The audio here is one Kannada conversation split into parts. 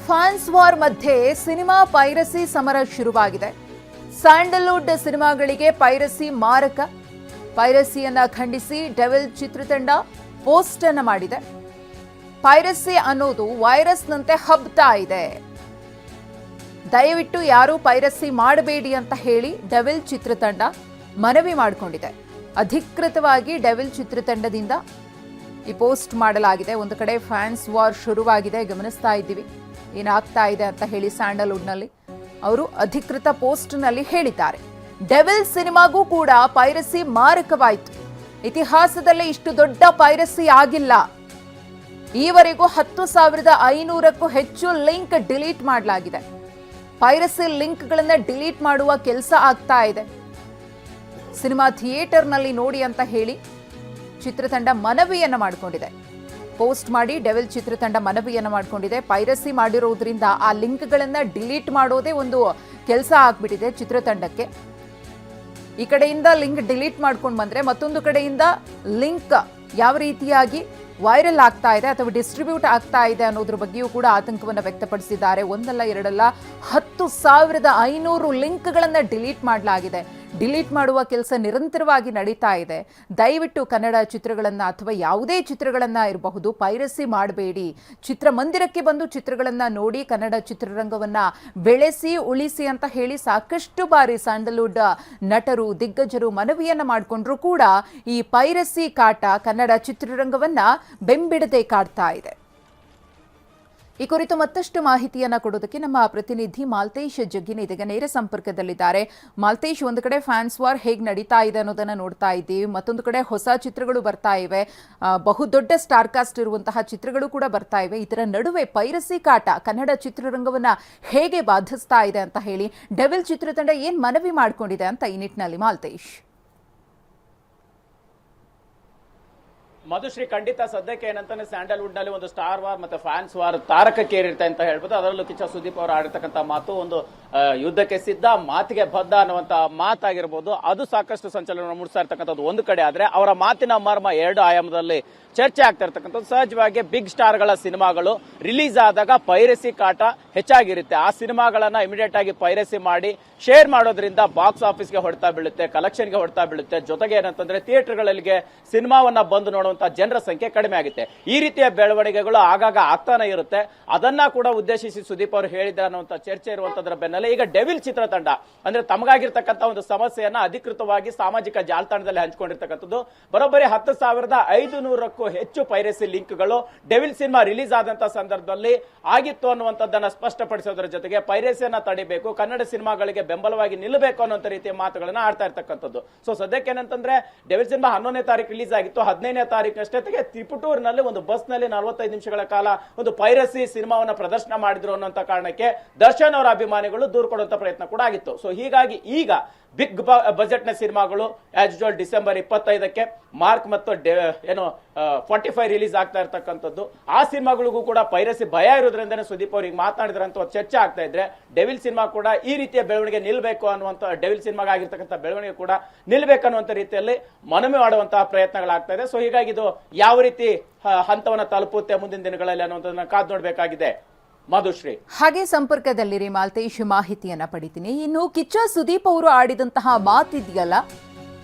ಫ್ಯಾನ್ಸ್ ವಾರ್ ಮಧ್ಯೆ ಸಿನಿಮಾ ಪೈರಸಿ ಸಮರ ಶುರುವಾಗಿದೆ. ಸ್ಯಾಂಡಲ್ವುಡ್ ಸಿನಿಮಾಗಳಿಗೆ ಪೈರಸಿ ಮಾರಕ. ಪೈರಸಿಯನ್ನ ಖಂಡಿಸಿ ಡೆವಿಲ್ ಚಿತ್ರತಂಡ ಪೋಸ್ಟ್ ಅನ್ನು ಮಾಡಿದೆ. ಪೈರಸಿ ಅನ್ನೋದು ವೈರಸ್ನಂತೆ ಹಬ್ತಾ ಇದೆ. ದಯವಿಟ್ಟು ಯಾರು ಪೈರಸಿ ಮಾಡಬೇಡಿ ಅಂತ ಹೇಳಿ ಡೆವಿಲ್ ಚಿತ್ರತಂಡ ಮನವಿ ಮಾಡಿಕೊಂಡಿದೆ. ಅಧಿಕೃತವಾಗಿ ಡೆವಿಲ್ ಚಿತ್ರತಂಡದಿಂದ ಈ ಪೋಸ್ಟ್ ಮಾಡಲಾಗಿದೆ. ಒಂದು ಕಡೆ ಫ್ಯಾನ್ಸ್ ವಾರ್ ಶುರುವಾಗಿದೆ, ಗಮನಿಸ್ತಾ ಇದ್ದೀವಿ ಏನಾಗ್ತಾ ಇದೆ ಅಂತ ಹೇಳಿ ಸ್ಯಾಂಡಲ್ವುಡ್ನಲ್ಲಿ ಅವರು ಅಧಿಕೃತ ಪೋಸ್ಟ್ನಲ್ಲಿ ಹೇಳಿದ್ದಾರೆ. ಡೆವಿಲ್ ಸಿನಿಮಾಗೂ ಕೂಡ ಪೈರಸಿ ಮಾರಕವಾಯಿತು. ಇತಿಹಾಸದಲ್ಲಿ ಇಷ್ಟು ದೊಡ್ಡ ಪೈರಸಿ ಆಗಿಲ್ಲ. ಈವರೆಗೂ 10,500ಕ್ಕೂ ಹೆಚ್ಚು ಲಿಂಕ್ ಡಿಲೀಟ್ ಮಾಡಲಾಗಿದೆ. ಪೈರಸಿ ಲಿಂಕ್ಗಳನ್ನ ಡಿಲೀಟ್ ಮಾಡುವ ಕೆಲಸ ಆಗ್ತಾ ಇದೆ. ಸಿನಿಮಾ ಥಿಯೇಟರ್ನಲ್ಲಿ ನೋಡಿ ಅಂತ ಹೇಳಿ ಚಿತ್ರತಂಡ ಮನವಿಯನ್ನ ಮಾಡಿಕೊಂಡಿದೆ. ಪೋಸ್ಟ್ ಮಾಡಿ ಡೆವಿಲ್ ಚಿತ್ರತಂಡ ಮನವಿಯನ್ನ ಮಾಡಿಕೊಂಡಿದೆ. ಪೈರಸಿ ಮಾಡಿರೋದ್ರಿಂದ ಆ ಲಿಂಕ್ಗಳನ್ನ ಡಿಲೀಟ್ ಮಾಡೋದೇ ಒಂದು ಕೆಲಸ ಆಗ್ಬಿಟ್ಟಿದೆ ಚಿತ್ರತಂಡಕ್ಕೆ. ಈ ಕಡೆಯಿಂದ ಲಿಂಕ್ ಡಿಲೀಟ್ ಮಾಡ್ಕೊಂಡು ಬಂದ್ರೆ ಮತ್ತೊಂದು ಕಡೆಯಿಂದ ಲಿಂಕ್ ಯಾವ ರೀತಿಯಾಗಿ ವೈರಲ್ ಆಗ್ತಾ ಇದೆ ಅಥವಾ ಡಿಸ್ಟ್ರಿಬ್ಯೂಟ್ ಆಗ್ತಾ ಇದೆ ಅನ್ನೋದ್ರ ಬಗ್ಗೆಯೂ ಕೂಡ ಆತಂಕವನ್ನು ವ್ಯಕ್ತಪಡಿಸಿದ್ದಾರೆ. ಒಂದಲ್ಲ ಎರಡಲ್ಲ 10,500 ಲಿಂಕ್ಗಳನ್ನ ಡಿಲೀಟ್ ಮಾಡಲಾಗಿದೆ. ಡಿಲೀಟ್ ಮಾಡುವ ಕೆಲಸ ನಿರಂತರವಾಗಿ ನಡೀತಾ ಇದೆ. ದಯವಿಟ್ಟು ಕನ್ನಡ ಚಿತ್ರಗಳನ್ನ ಅಥವಾ ಯಾವುದೇ ಚಿತ್ರಗಳನ್ನ ಇರಬಹುದು ಪೈರಸಿ ಮಾಡಬೇಡಿ. ಚಿತ್ರಮಂದಿರಕ್ಕೆ ಬಂದು ಚಿತ್ರಗಳನ್ನ ನೋಡಿ ಕನ್ನಡ ಚಿತ್ರರಂಗವನ್ನ ಬೆಳೆಸಿ ಉಳಿಸಿ ಅಂತ ಹೇಳಿ ಸಾಕಷ್ಟು ಬಾರಿ ಸ್ಯಾಂಡಲ್ವುಡ್ ನಟರು ದಿಗ್ಗಜರು ಮನವಿಯನ್ನ ಮಾಡಿಕೊಂಡ್ರು ಕೂಡ ಈ ಪೈರಸಿ ಕಾಟ ಕನ್ನಡ ಚಿತ್ರರಂಗವನ್ನ ಬೆಂಬಿಡದೆ ಕಾಡ್ತಾ ಇದೆ. ಈ ಕುರಿತು ಮತ್ತಷ್ಟು ಮಾಹಿತಿಯನ್ನ ಕೊಡೋದಕ್ಕೆ ನಮ್ಮ ಪ್ರತಿನಿಧಿ ಮಾಲ್ತೇಶ್ ಜಗ್ಗಿನ ಇದೀಗ ನೇರ ಸಂಪರ್ಕದಲ್ಲಿದ್ದಾರೆ. ಮಾಲ್ತೇಶ್, ಒಂದು ಕಡೆ ಫ್ಯಾನ್ಸ್ ವಾರ್ ಹೇಗೆ ನಡೀತಾ ಇದೆ ಅನ್ನೋದನ್ನ ನೋಡ್ತಾ ಇದ್ದೀವಿ, ಮತ್ತೊಂದು ಕಡೆ ಹೊಸ ಚಿತ್ರಗಳು ಬರ್ತಾ ಇವೆ, ಬಹುದೊಡ್ಡ ಸ್ಟಾರ್ ಕಾಸ್ಟ್ ಇರುವಂತಹ ಚಿತ್ರಗಳು ಕೂಡ ಬರ್ತಾ ಇವೆ. ಇದರ ನಡುವೆ ಪೈರಸಿ ಕಾಟ ಕನ್ನಡ ಚಿತ್ರರಂಗವನ್ನ ಹೇಗೆ ಬಾಧಿಸ್ತಾ ಇದೆ ಅಂತ ಹೇಳಿ ಡೆವಿಲ್ ಚಿತ್ರತಂಡ ಏನ್ ಮನವಿ ಮಾಡಿಕೊಂಡಿದೆ ಅಂತ ಈ ನಿಟ್ಟಿನಲ್ಲಿ ಮಾಲ್ತೇಶ್? ಮಧುಶ್ರೀ, ಖಂಡಿತ ಸದ್ಯಕ್ಕೆ ಏನಂತಾನೆ ಸ್ಯಾಂಡಲ್ವುಡ್ ನಲ್ಲಿ ಒಂದು ಸ್ಟಾರ್ ವಾರ್ ಮತ್ತೆ ಫ್ಯಾನ್ಸ್ ವಾರ್ ತಾರಕಕ್ಕೇರಿರುತ್ತೆ ಅಂತ ಹೇಳ್ಬೋದು. ಅದರಲ್ಲೂ ಕಿಚ್ಚ ಸುದೀಪ್ ಅವರು ಆಡಿರ್ತಕ್ಕಂಥ ಮಾತು ಒಂದು ಯುದ್ಧಕ್ಕೆ ಸಿದ್ಧ, ಮಾತಿಗೆ ಬದ್ಧ ಅನ್ನುವಂತ ಮಾತಾಗಿರ್ಬೋದು. ಅದು ಸಾಕಷ್ಟು ಸಂಚಲನ ಮೂಡಿಸ್ತಾ ಇರ್ತಕ್ಕಂಥದ್ದು ಒಂದು ಕಡೆ ಆದ್ರೆ, ಅವರ ಮಾತಿನ ಮರ್ಮ ಎರಡು ಆಯಾಮದಲ್ಲಿ ಚರ್ಚೆ ಆಗ್ತಾ ಇರ್ತಕ್ಕಂಥದ್ದು. ಸಹಜವಾಗಿ ಬಿಗ್ ಸ್ಟಾರ್ ಗಳ ಸಿನಿಮಾಗಳು ರಿಲೀಸ್ ಆದಾಗ ಪೈರಸಿ ಕಾಟ ಹೆಚ್ಚಾಗಿರುತ್ತೆ. ಆ ಸಿನಿಮಾಗಳನ್ನ ಇಮಿಡಿಯೇಟ್ ಆಗಿ ಪೈರಸಿ ಮಾಡಿ ಶೇರ್ ಮಾಡೋದ್ರಿಂದ ಬಾಕ್ಸ್ ಆಫೀಸ್ಗೆ ಹೊಡ್ತಾ ಬೀಳುತ್ತೆ, ಕಲೆಕ್ಷನ್ಗೆ ಹೊಡ್ತಾ ಬೀಳುತ್ತೆ. ಜೊತೆಗೆ ಏನಂತಂದ್ರೆ ಥಿಯೇಟರ್ಗಳಿಗೆ ಸಿನಿಮಾವನ್ನ ಬಂದು ನೋಡುವಂತ ಜನರ ಸಂಖ್ಯೆ ಕಡಿಮೆ ಆಗುತ್ತೆ. ಈ ರೀತಿಯ ಬೆಳವಣಿಗೆಗಳು ಆಗಾಗ ಆಗ್ತಾನೆ ಇರುತ್ತೆ. ಅದನ್ನ ಕೂಡ ಉದ್ದೇಶಿಸಿ ಸುದೀಪ್ ಅವರು ಹೇಳಿದ್ದಾರೆ ಅನ್ನುವಂತ ಚರ್ಚೆ ಇರುವಂತದ್ರ ಬೆನ್ನಲ್ಲೇ ಈಗ ಡೆವಿಲ್ ಚಿತ್ರತಂಡ ಅಂದ್ರೆ ತಮಗಾಗಿರ್ತಕ್ಕಂಥ ಒಂದು ಸಮಸ್ಯೆಯನ್ನ ಅಧಿಕೃತವಾಗಿ ಸಾಮಾಜಿಕ ಜಾಲತಾಣದಲ್ಲಿ ಹಂಚಿಕೊಂಡಿರ್ತಕ್ಕಂಥದ್ದು. ಬರೋಬ್ಬರಿ 10,500ಕ್ಕೂ ಹೆಚ್ಚು ಪೈರಸಿ ಲಿಂಕ್ಗಳು ಡೆವಿಲ್ ಸಿನಿಮಾ ರಿಲೀಸ್ ಆದಂತಹ ಸಂದರ್ಭದಲ್ಲಿ ಆಗಿತ್ತು ಅನ್ನುವಂಥದ್ದನ್ನ ಸ್ಪಷ್ಟಪಡಿಸೋದ್ರ ಜೊತೆಗೆ ಪೈರಸಿಯನ್ನ ತಡಿಬೇಕು, ಕನ್ನಡ ಸಿನಿಮಾಗಳಿಗೆ ಬೆಂಬಲವಾಗಿ ನಿಲ್ಲಬೇಕು ಅನ್ನೋ ರೀತಿಯ ಮಾತುಗಳನ್ನ ಆಡ್ತಾ ಇರ್ತಕ್ಕಂಥದ್ದು. ಸೊ ಸದ್ಯಕ್ಕೆ ಏನಂತಂದ್ರೆ ಡೆವಿಲ್ ಸಿನಿಮಾ 11ನೇ ತಾರೀಕು ರಿಲೀಸ್ ಆಗಿತ್ತು. 15ನೇ ತಾರೀಕಷ್ಟೊತ್ತಿಗೆ ತಿಪಟೂರಿನಲ್ಲಿ ಒಂದು ಬಸ್ ನಲ್ಲಿ 45 ನಿಮಿಷಗಳ ಕಾಲ ಒಂದು ಪೈರಸಿ ಸಿನಿಮಾವನ್ನ ಪ್ರದರ್ಶನ ಮಾಡಿದ್ರು ಅನ್ನುವಂತ ಕಾರಣಕ್ಕೆ ದರ್ಶನ್ ಅವರ ಅಭಿಮಾನಿಗಳು ದೂರು ಕೊಡುವಂತ ಪ್ರಯತ್ನ ಕೂಡ ಆಗಿತ್ತು. ಸೊ ಹೀಗಾಗಿ ಈಗ ಬಿಗ್ ಬಜೆಟ್ ನ ಸಿನಿಮಾಗಳು ಆಸ್ ಯೂಶುವಲ್ ಡಿಸೆಂಬರ್ 25ಕ್ಕೆ ಮಾರ್ಕ್ ಮತ್ತು 45 ರಿಲೀಸ್ ಆಗ್ತಾ ಇರ್ತಕ್ಕಂಥದ್ದು. ಆ ಸಿನಿಮಾಗಳಿಗೂ ಕೂಡ ಪೈರಸಿ ಭಯ ಇರೋದ್ರಿಂದನೇ ಸುದೀಪ್ ಅವ್ರಿಗೆ ಮಾತನಾಡಿದ್ರೆ ಅಂತ ಚರ್ಚೆ ಆಗ್ತಾ ಇದ್ರೆ, ಡೆವಿಲ್ ಸಿನಿಮಾ ಕೂಡ ಈ ರೀತಿಯ ಬೆಳವಣಿಗೆ ನಿಲ್ಬೇಕು ಅನ್ನುವಂತ, ಡೆವಿಲ್ ಸಿನಿಮಾಗ ಆಗಿರ್ತಕ್ಕಂಥ ಬೆಳವಣಿಗೆ ಕೂಡ ನಿಲ್ಬೇಕು ಅನ್ನುವಂತ ರೀತಿಯಲ್ಲಿ ಮನವಿ ಮಾಡುವಂತಹ ಪ್ರಯತ್ನಗಳಾಗ್ತಾ ಇದೆ. ಸೊ ಹೀಗಾಗಿ ಇದು ಯಾವ ರೀತಿ ಹಂತವನ್ನ ತಲುಪುತ್ತೆ ಮುಂದಿನ ದಿನಗಳಲ್ಲಿ ಅನ್ನುವಂಥದ್ದನ್ನ ಕಾದು ನೋಡ್ಬೇಕಾಗಿದೆ. ಮಧುಶ್ರೀ, ಹಾಗೆ ಸಂಪರ್ಕದಲ್ಲಿರಿ ಮಾಲ್ತೇಶ್, ಮಾಹಿತಿಯನ್ನ ಪಡಿತೀನಿ. ಇನ್ನು ಕಿಚ್ಚ ಸುದೀಪ್ ಅವರು ಆಡಿದಂತಹ ಮಾತಿದೆಯಲ್ಲ,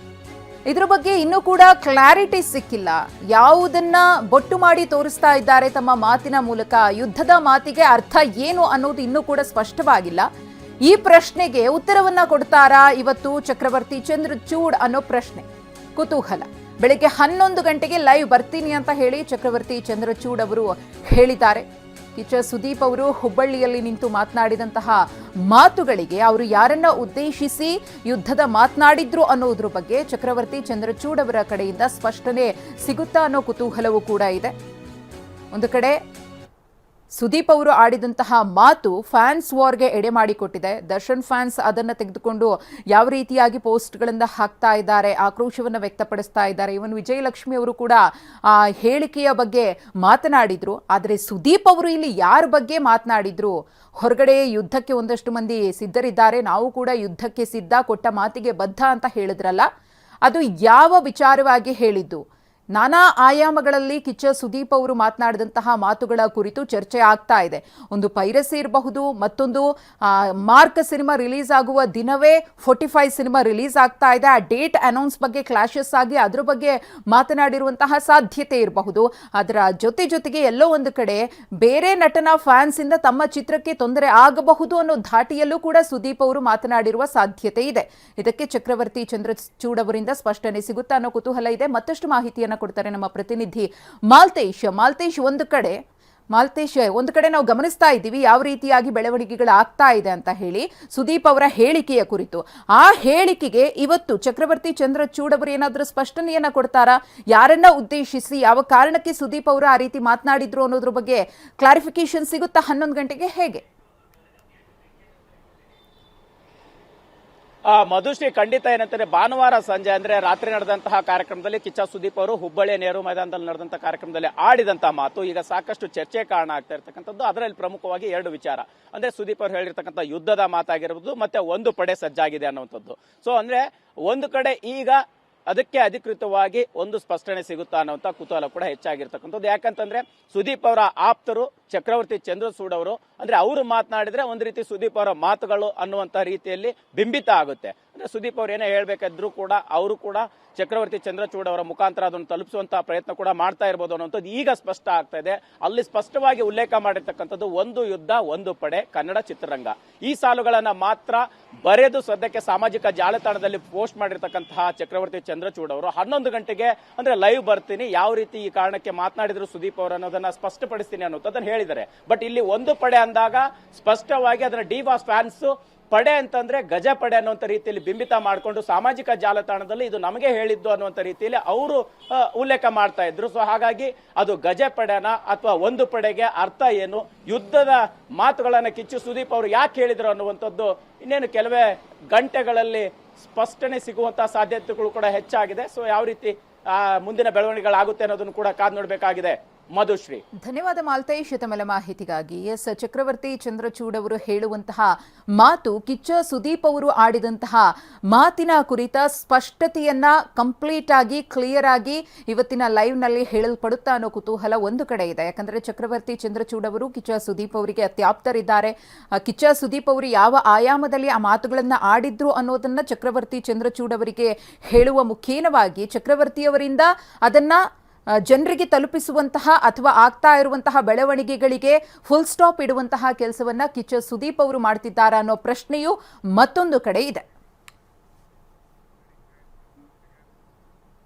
ಇದ್ರ ಬಗ್ಗೆ ಇನ್ನೂ ಕೂಡ ಕ್ಲಾರಿಟಿ ಸಿಕ್ಕಿಲ್ಲ. ಯಾವುದನ್ನ ಬೊಟ್ಟು ಮಾಡಿ ತೋರಿಸ್ತಾ ಇದ್ದಾರೆ ತಮ್ಮ ಮಾತಿನ ಮೂಲಕ, ಯುದ್ಧದ ಮಾತಿಗೆ ಅರ್ಥ ಏನು ಅನ್ನೋದು ಇನ್ನೂ ಕೂಡ ಸ್ಪಷ್ಟವಾಗಿಲ್ಲ. ಈ ಪ್ರಶ್ನೆಗೆ ಉತ್ತರವನ್ನ ಕೊಡ್ತಾರಾ ಇವತ್ತು ಚಕ್ರವರ್ತಿ ಚಂದ್ರಚೂಡ್ ಅನ್ನೋ ಪ್ರಶ್ನೆ ಕುತೂಹಲ. ಬೆಳಿಗ್ಗೆ 11 ಗಂಟೆಗೆ ಲೈವ್ ಬರ್ತೀನಿ ಅಂತ ಹೇಳಿ ಚಕ್ರವರ್ತಿ ಚಂದ್ರಚೂಡ್ ಅವರು ಹೇಳಿದ್ದಾರೆ. ಕಿಚ್ಚ ಸುದೀಪ್ ಅವರು ಹುಬ್ಬಳ್ಳಿಯಲ್ಲಿ ನಿಂತು ಮಾತನಾಡಿದಂತಹ ಮಾತುಗಳಿಗೆ ಅವರು ಯಾರನ್ನ ಉದ್ದೇಶಿಸಿ ಯುದ್ಧದ ಮಾತನಾಡಿದ್ರು ಅನ್ನೋದ್ರ ಬಗ್ಗೆ ಚಕ್ರವರ್ತಿ ಚಂದ್ರಚೂಡ್ ಅವರ ಕಡೆಯಿಂದ ಸ್ಪಷ್ಟನೆ ಸಿಗುತ್ತಾ ಅನ್ನೋ ಕುತೂಹಲವೂ ಕೂಡ ಇದೆ. ಒಂದು ಕಡೆ ಸುದೀಪ್ ಅವರು ಆಡಿದಂತಹ ಮಾತು ಫ್ಯಾನ್ಸ್ ವಾರ್ಗೆ ಎಡೆ ಮಾಡಿಕೊಟ್ಟಿದೆ. ದರ್ಶನ್ ಫ್ಯಾನ್ಸ್ ಅದನ್ನು ತೆಗೆದುಕೊಂಡು ಯಾವ ರೀತಿಯಾಗಿ ಪೋಸ್ಟ್ಗಳಿಂದ ಹಾಕ್ತಾ ಇದ್ದಾರೆ, ಆಕ್ರೋಶವನ್ನು ವ್ಯಕ್ತಪಡಿಸ್ತಾ ಇದ್ದಾರೆ. ಇವನ್ ವಿಜಯಲಕ್ಷ್ಮಿ ಅವರು ಕೂಡ ಆ ಹೇಳಿಕೆಯ ಬಗ್ಗೆ ಮಾತನಾಡಿದ್ರು. ಆದರೆ ಸುದೀಪ್ ಅವರು ಇಲ್ಲಿ ಯಾರ ಬಗ್ಗೆ ಮಾತನಾಡಿದ್ರು? ಹೊರಗಡೆ ಯುದ್ಧಕ್ಕೆ ಒಂದಷ್ಟು ಮಂದಿ ಸಿದ್ಧರಿದ್ದಾರೆ, ನಾವು ಕೂಡ ಯುದ್ಧಕ್ಕೆ ಸಿದ್ಧ, ಕೊಟ್ಟ ಮಾತಿಗೆ ಬದ್ಧ ಅಂತ ಹೇಳಿದ್ರಲ್ಲ, ಅದು ಯಾವ ವಿಚಾರವಾಗಿ ಹೇಳಿದ್ದು? ನಾನಾ ಆಯಾಮಗಳಲ್ಲಿ ಕಿಚ್ಚ ಸುದೀಪ್ ಅವರು ಮಾತನಾಡಿದಂತಹ ಮಾತುಗಳ ಕುರಿತು ಚರ್ಚೆ ಆಗ್ತಾ ಇದೆ. ಒಂದು ಪೈರಸಿ ಇರಬಹುದು, ಮತ್ತೊಂದು ಮಾರ್ಕ್ ಸಿನಿಮಾ ರಿಲೀಸ್ ಆಗುವ ದಿನವೇ 45 ಸಿನಿಮಾ ರಿಲೀಸ್ ಆಗ್ತಾ ಇದೆ. ಆ ಡೇಟ್ ಅನೌನ್ಸ್ ಬಗ್ಗೆ ಕ್ಲಾಶಸ್ ಆಗಿ ಅದ್ರ ಬಗ್ಗೆ ಮಾತನಾಡಿರುವಂತಹ ಸಾಧ್ಯತೆ ಇರಬಹುದು. ಅದರ ಜೊತೆಗೆ ಎಲ್ಲೋ ಒಂದು ಕಡೆ ಬೇರೆ ನಟನ ಫ್ಯಾನ್ಸ್ ಇಂದ ತಮ್ಮ ಚಿತ್ರಕ್ಕೆ ತೊಂದರೆ ಆಗಬಹುದು ಅನ್ನೋ ಧಾಟಿಯಲ್ಲೂ ಕೂಡ ಸುದೀಪ್ ಅವರು ಮಾತನಾಡಿರುವ ಸಾಧ್ಯತೆ ಇದೆ. ಇದಕ್ಕೆ ಚಕ್ರವರ್ತಿ ಚಂದ್ರಚೂಡ್ ಅವರಿಂದ ಸ್ಪಷ್ಟನೆ ಸಿಗುತ್ತಾ ಅನ್ನೋ ಕುತೂಹಲ ಇದೆ. ಮತ್ತಷ್ಟು ಮಾಹಿತಿಯನ್ನು ಕೊಡ್ತಾರೆ ನಮ್ಮ ಪ್ರತಿನಿಧಿ ಮಾಲ್ತೇಶ್. ಒಂದು ಕಡೆ ನಾವು ಗಮನಿಸ್ತಾ ಇದ್ದೀವಿ ಯಾವ ರೀತಿಯಾಗಿ ಬೆಳವಣಿಗೆಗಳು ಆಗ್ತಾ ಇದೆ ಅಂತ ಹೇಳಿ ಸುದೀಪ್ ಅವರ ಹೇಳಿಕೆಯ ಕುರಿತು. ಆ ಹೇಳಿಕೆಗೆ ಇವತ್ತು ಚಕ್ರವರ್ತಿ ಚಂದ್ರಚೂಡ್ ಅವರು ಏನಾದರೂ ಸ್ಪಷ್ಟನೆಯನ್ನ ಕೊಡ್ತಾರಾ? ಯಾರನ್ನ ಉದ್ದೇಶಿಸಿ, ಯಾವ ಕಾರಣಕ್ಕೆ ಸುದೀಪ್ ಅವರು ಆ ರೀತಿ ಮಾತನಾಡಿದ್ರು ಅನ್ನೋದ್ರ ಬಗ್ಗೆ ಕ್ಲಾರಿಫಿಕೇಶನ್ ಸಿಗುತ್ತಾ 11 ಗಂಟೆಗೆ? ಹೇಗೆ ಮಧುಶ್ರೀ, ಖಂಡಿತ ಏನಂತಾರೆ, ಭಾನುವಾರ ಸಂಜೆ ಅಂದ್ರೆ ರಾತ್ರಿ ನಡೆದಂತಹ ಕಾರ್ಯಕ್ರಮದಲ್ಲಿ ಕಿಚ್ಚ ಸುದೀಪ್ ಅವರು ಹುಬ್ಬಳ್ಳಿಯ ನೆಹರು ಮೈದಾನದಲ್ಲಿ ನಡೆದಂತಹ ಕಾರ್ಯಕ್ರಮದಲ್ಲಿ ಆಡಿದಂತಹ ಮಾತು ಈಗ ಸಾಕಷ್ಟು ಚರ್ಚೆ ಕಾರಣ ಆಗ್ತಾ ಇರ್ತಕ್ಕಂಥದ್ದು. ಅದರಲ್ಲಿ ಪ್ರಮುಖವಾಗಿ 2 ವಿಚಾರ ಅಂದ್ರೆ ಸುದೀಪ್ ಅವರು ಹೇಳಿರ್ತಕ್ಕಂಥ ಯುದ್ಧದ ಮಾತಾಗಿರ್ಬೋದು, ಮತ್ತೆ ಒಂದು ಪಡೆ ಸಜ್ಜಾಗಿದೆ ಅನ್ನುವಂಥದ್ದು. ಸೊ ಅಂದ್ರೆ ಒಂದು ಕಡೆ ಈಗ ಅದಕ್ಕೆ ಅಧಿಕೃತವಾಗಿ ಒಂದು ಸ್ಪಷ್ಟನೆ ಸಿಗುತ್ತಾ ಅನ್ನುವಂಥ ಕುತೂಹಲ ಕೂಡ ಹೆಚ್ಚಾಗಿರ್ತಕ್ಕಂಥದ್ದು. ಯಾಕಂತಂದ್ರೆ ಸುದೀಪ್ ಅವರ ಆಪ್ತರು ಚಕ್ರವರ್ತಿ ಚಂದ್ರಚೂಡ್ ಅವರು ಅಂದ್ರೆ ಅವರು ಮಾತನಾಡಿದ್ರೆ ಒಂದು ರೀತಿ ಸುದೀಪ್ ಅವರ ಮಾತುಗಳು ಅನ್ನುವಂತ ರೀತಿಯಲ್ಲಿ ಬಿಂಬಿತ ಆಗುತ್ತೆ. ಅಂದ್ರೆ ಸುದೀಪ್ ಅವ್ರು ಏನೇ ಹೇಳ್ಬೇಕಾದ್ರು ಕೂಡ ಅವರು ಕೂಡ ಚಕ್ರವರ್ತಿ ಚಂದ್ರಚೂಡ್ ಅವರ ಮುಖಾಂತರ ಅದನ್ನು ತಲುಪಿಸುವಂತಹ ಪ್ರಯತ್ನ ಕೂಡ ಮಾಡ್ತಾ ಇರಬಹುದು ಅನ್ನುವಂಥದ್ದು ಈಗ ಸ್ಪಷ್ಟ ಆಗ್ತಾ ಇದೆ. ಅಲ್ಲಿ ಸ್ಪಷ್ಟವಾಗಿ ಉಲ್ಲೇಖ ಮಾಡಿರ್ತಕ್ಕಂಥದ್ದು ಒಂದು ಯುದ್ಧ ಒಂದು ಪಡೆ ಕನ್ನಡ ಚಿತ್ರರಂಗ. ಈ ಸಾಲುಗಳನ್ನ ಮಾತ್ರ ಬರೆದು ಸದ್ಯಕ್ಕೆ ಸಾಮಾಜಿಕ ಜಾಲತಾಣದಲ್ಲಿ ಪೋಸ್ಟ್ ಮಾಡಿರ್ತಕ್ಕಂತಹ ಚಕ್ರವರ್ತಿ ಚಂದ್ರಚೂಡ್ ಅವರು 11 ಗಂಟೆಗೆ ಅಂದ್ರೆ ಲೈವ್ ಬರ್ತೀನಿ, ಯಾವ ರೀತಿ ಈ ಕಾರಣಕ್ಕೆ ಮಾತನಾಡಿದ್ರು ಸುದೀಪ್ ಅವರು ಅನ್ನೋದನ್ನ ಸ್ಪಷ್ಟಪಡಿಸ್ತೀನಿ ಅನ್ನೋದನ್ನ ಹೇಳಿದ್ದಾರೆ. ಬಟ್ ಇಲ್ಲಿ ಒಂದು ಪಡೆ ಅಂದಾಗ ಸ್ಪಷ್ಟವಾಗಿ ಅದರ ಡಿವಾಸ್ ಫ್ಯಾನ್ಸ್ ಪಡೆ ಅಂತಂದ್ರೆ ಗಜ ಪಡೆ ಅನ್ನುವಂತ ರೀತಿಯಲ್ಲಿ ಬಿಂಬಿತ ಮಾಡಿಕೊಂಡು ಸಾಮಾಜಿಕ ಜಾಲತಾಣದಲ್ಲಿ ಇದು ನಮಗೆ ಹೇಳಿದ್ದು ಅನ್ನುವಂತ ರೀತಿಯಲ್ಲಿ ಅವರು ಉಲ್ಲೇಖ ಮಾಡ್ತಾ ಇದ್ರು. ಸೊ ಹಾಗಾಗಿ ಅದು ಗಜ ಪಡೆನ ಅಥವಾ ಒಂದು ಪಡೆಗೆ ಅರ್ಥ ಏನು, ಯುದ್ಧದ ಮಾತುಗಳನ್ನ ಕಿಚ್ಚು ಸುದೀಪ್ ಅವರು ಯಾಕೆ ಹೇಳಿದ್ರು ಅನ್ನುವಂಥದ್ದು ಇನ್ನೇನು ಕೆಲವೇ ಗಂಟೆಗಳಲ್ಲಿ ಸ್ಪಷ್ಟನೆ ಸಿಗುವಂತಹ ಸಾಧ್ಯತೆಗಳು ಕೂಡ ಹೆಚ್ಚಾಗಿದೆ. ಸೊ ಯಾವ ರೀತಿ ಮುಂದಿನ ಬೆಳವಣಿಗೆಗಳಾಗುತ್ತೆ ಅನ್ನೋದನ್ನು ಕೂಡ ಕಾದು ನೋಡಬೇಕಾಗಿದೆ. ಮಧುಶ್ರೀ, ಧನ್ಯವಾದ ಮಾಲ್ತೇಶ್ ತಮ್ಮ ಮಾಹಿತಿಗಾಗಿ. ಎಸ್, ಚಕ್ರವರ್ತಿ ಚಂದ್ರಚೂಡ್ ಅವರು ಹೇಳುವಂತಹ ಮಾತು, ಕಿಚ್ಚ ಸುದೀಪ್ ಅವರು ಆಡಿದಂತಹ ಮಾತಿನ ಕುರಿತ ಸ್ಪಷ್ಟತೆಯನ್ನ ಕಂಪ್ಲೀಟ್ ಆಗಿ ಕ್ಲಿಯರ್ ಆಗಿ ಇವತ್ತಿನ ಲೈವ್ ನಲ್ಲಿ ಹೇಳಲ್ಪಡುತ್ತಾ ಅನ್ನೋ ಕುತೂಹಲ ಒಂದು ಕಡೆ ಇದೆ. ಯಾಕಂದ್ರೆ ಚಕ್ರವರ್ತಿ ಚಂದ್ರಚೂಡ್ ಅವರು ಕಿಚ್ಚ ಸುದೀಪ್ ಅವರಿಗೆ ಅತ್ಯಾಪ್ತರಿದ್ದಾರೆ. ಕಿಚ್ಚ ಸುದೀಪ್ ಅವರು ಯಾವ ಆಯಾಮದಲ್ಲಿ ಆ ಮಾತುಗಳನ್ನ ಆಡಿದ್ರು ಅನ್ನೋದನ್ನ ಚಕ್ರವರ್ತಿ ಚಂದ್ರಚೂಡ್ ಅವರಿಗೆ ಹೇಳುವ ಮುಖೇನವಾಗಿ ಚಕ್ರವರ್ತಿಯವರಿಂದ ಅದನ್ನ ಜನರಿಗೆ ತಲುಪಿಸುವಂತಹ ಅಥವಾ ಆಗ್ತಾ ಇರುವಂತಹ ಬೆಳವಣಿಗೆಗಳಿಗೆ ಫುಲ್ ಸ್ಟಾಪ್ ಇಡುವಂತಹ ಕೆಲಸವನ್ನ ಕಿಚ್ಚ ಸುದೀಪ್ ಅವರು ಮಾಡ್ತಿದ್ದಾರಾ ಅನ್ನೋ ಪ್ರಶ್ನೆಯೂ ಮತ್ತೊಂದು ಕಡೆ ಇದೆ.